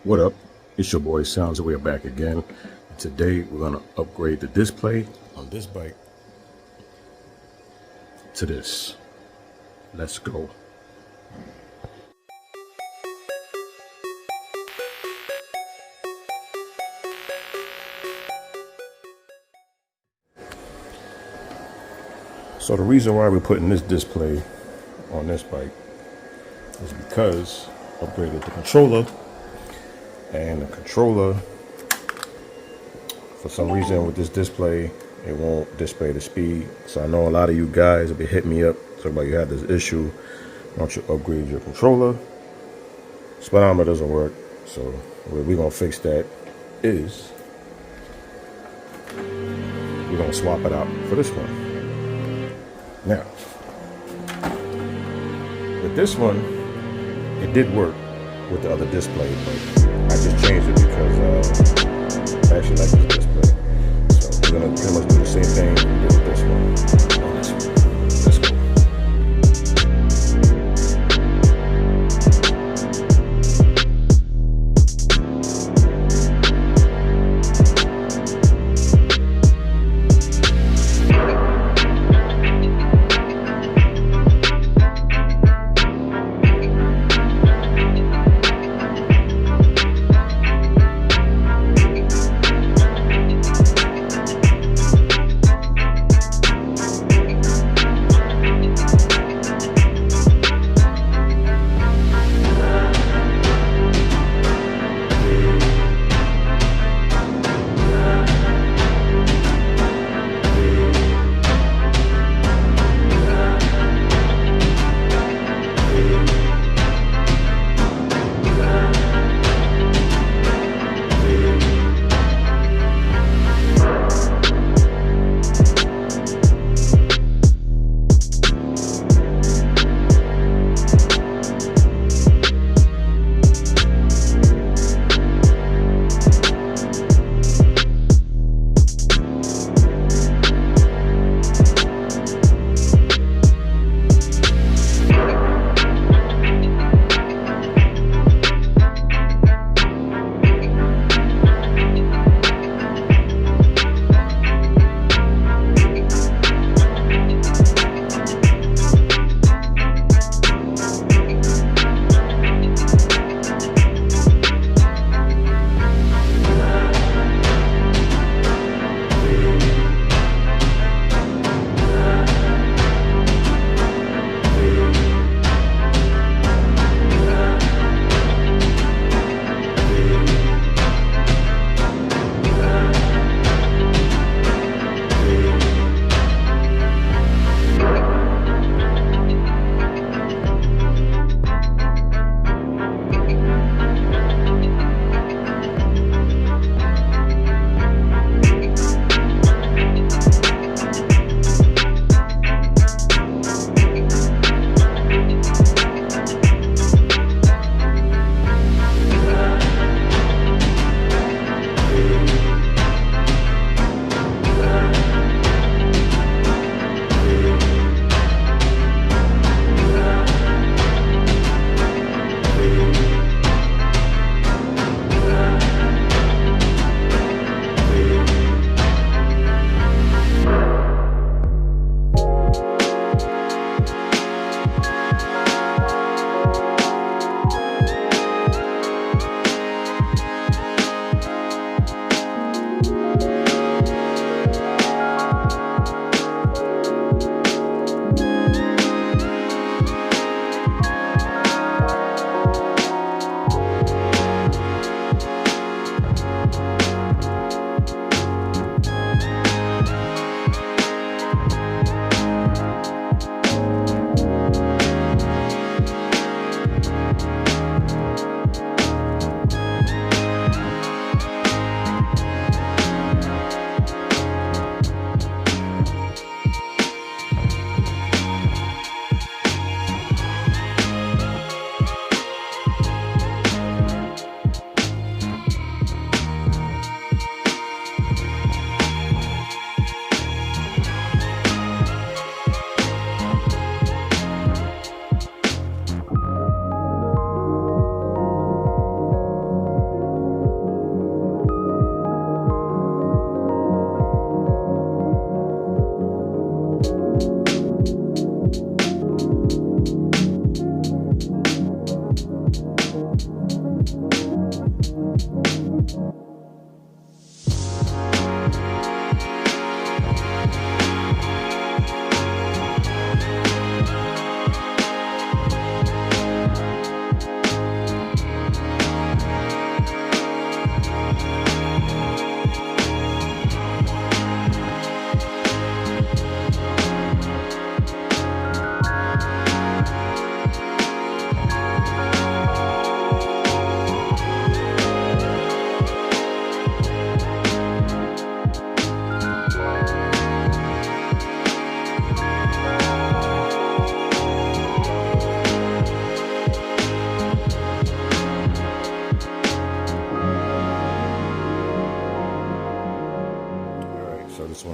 What up? It's your boy Sounds. We're back again. Today we're gonna upgrade the display on this bike to this. Let's go. So the reason why we're putting this display on this bike is because I upgraded the controller, and the controller, for some reason with this display, it won't display the speed. So I know a lot of you guys will be hitting me up talking about you have this issue. Why don't you upgrade your controller? Speedometer doesn't work, so what we're gonna fix that is we're gonna swap it out for this one. Now, with this one, it did work with the other display, but I just changed it because I actually like this display. So we're gonna pretty much do the same thing we did with this one on this one. Let's go.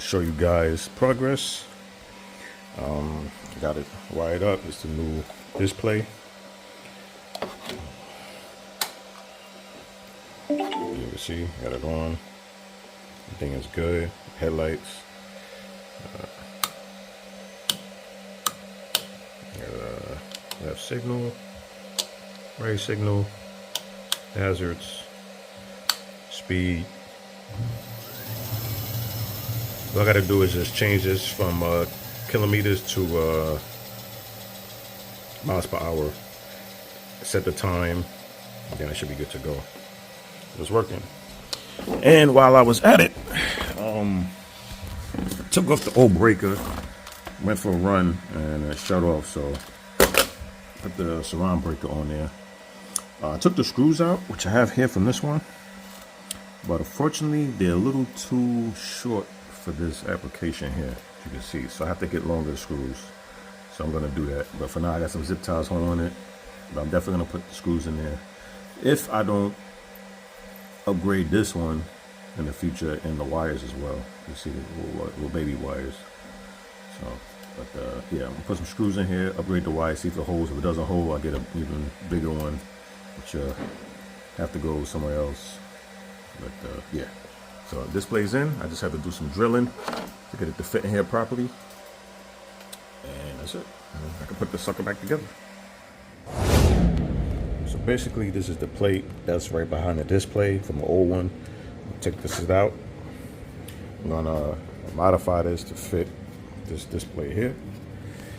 show you guys progress. Got it wired up. It's the new display. You can see, got it on. Everything is good. Headlights. Left signal, right signal, hazards, speed. What I got to do is just change this from kilometers to miles per hour. Set the time, and then I should be good to go. It was working. And while I was at it, took off the old breaker, went for a run, and it shut off. So put the Sur-ron breaker on there. I took the screws out, which I have here from this one, but unfortunately they're a little too short for this application here, as you can see. So I have to get longer screws. So I'm gonna do that. But for now, I got some zip ties holding it. But I'm definitely gonna put the screws in there if I don't upgrade this one in the future, and the wires as well. You see the little baby wires. So. But yeah, I'm gonna put some screws in here, upgrade the wire, see if it holds. If it doesn't hold, I'll get an even bigger one, which have to go somewhere else. But yeah, so display's in. I just have to do some drilling to get it to fit in here properly, and that's it. I can put the sucker back together. So basically, this is the plate that's right behind the display from the old one. I'll take this out. I'm gonna modify this to fit this display here,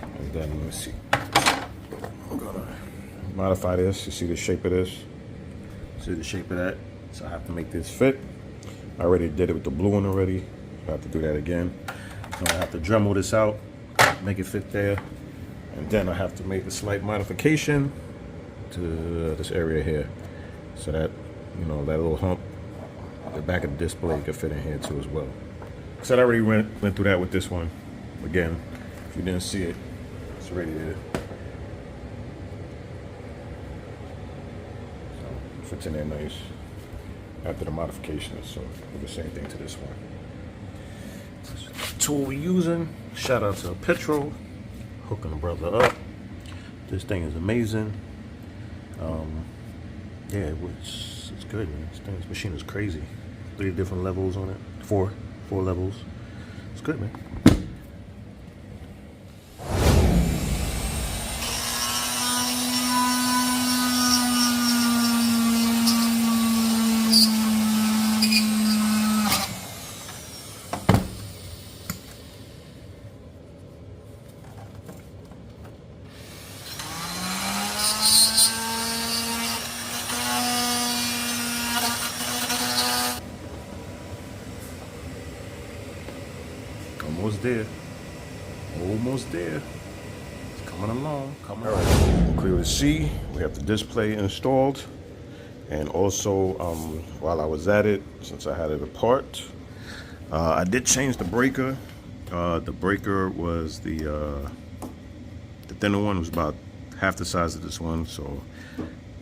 and then let me see. I'm gonna modify this. You see the shape of this? See the shape of that? So I have to make this fit. I already did it with the blue one already. I have to do that again. So I have to Dremel this out, make it fit there, and then I have to make a slight modification to this area here, so that, you know, that little hump at the back of the display can fit in here too as well. So I already went through that with this one. Again, if you didn't see it, it's already there. So it fits in there nice after the modifications. So do the same thing to this one. This is the tool we're using. Shout out to Petro, hooking the brother up. This thing is amazing. Yeah, it's good, man. This machine is crazy. 3 different levels on it. 4 levels. It's good, man. Almost there. Almost there. It's coming along. Coming along. All right. Clear to see. We have the display installed. And also, while I was at it, since I had it apart, I did change the breaker. The breaker was the thinner one. Was about half the size of this one. So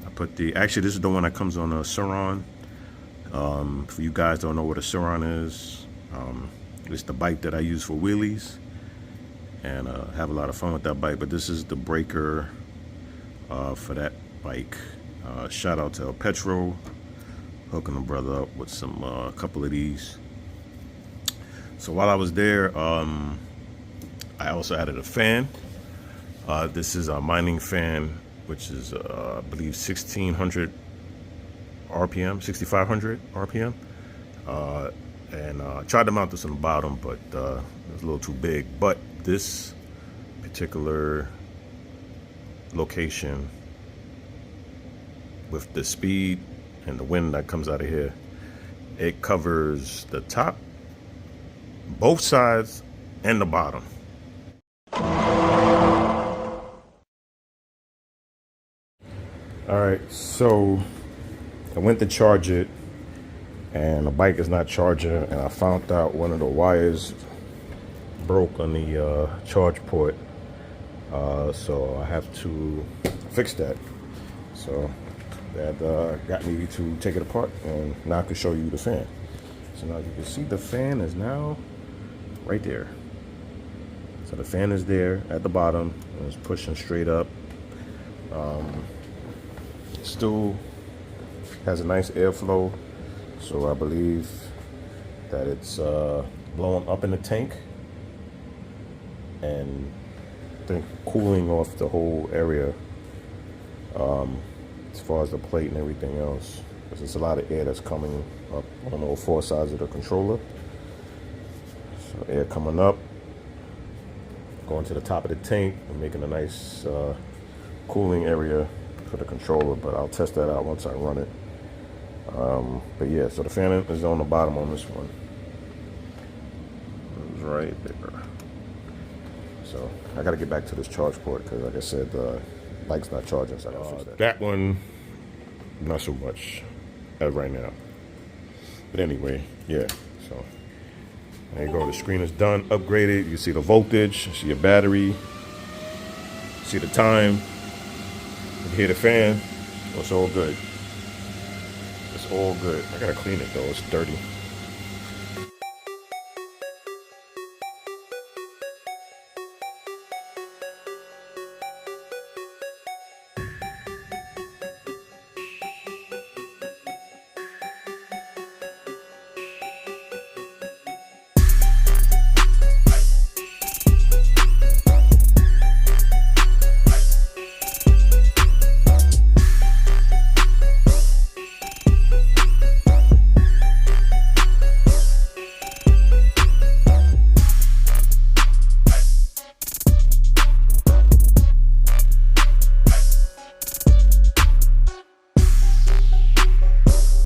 I put actually this is the one that comes on a Sur-ron. For you guys don't know what a Sur-ron is, it's the bike that I use for wheelies, and have a lot of fun with that bike. But this is the breaker for that bike. Shout out to Petro, hooking the brother up with some a couple of these. So while I was there, I also added a fan. This is a mining fan, which is I believe 1600 RPM, 6500 RPM. And I tried to mount this on the bottom, but it was a little too big. But this particular location, with the speed and the wind that comes out of here, it covers the top, both sides, and the bottom. All right, so I went to charge it, and the bike is not charging, and I found out one of the wires broke on the charge port, so I have to fix that. So that got me to take it apart, and now I can show you the fan. So now you can see the fan is now right there. So the fan is there at the bottom, and it's pushing straight up. Still has a nice airflow, so I believe that it's blowing up in the tank and then cooling off the whole area, as far as the plate and everything else, because there's a lot of air that's coming up on all four sides of the controller. So air coming up, going to the top of the tank and making a nice cooling area for the controller, but I'll test that out once I run it. But yeah, so the fan is on the bottom on this one. It's right there. So I gotta get back to this charge port because, like I said, the bike's not charging, so I gotta fix that. That one, not so much as right now. But anyway, yeah, so there you go. The screen is done, upgraded. You see the voltage, you see your battery, see the time, you hear the fan. It's all good. It's all good. I gotta clean it though, it's dirty.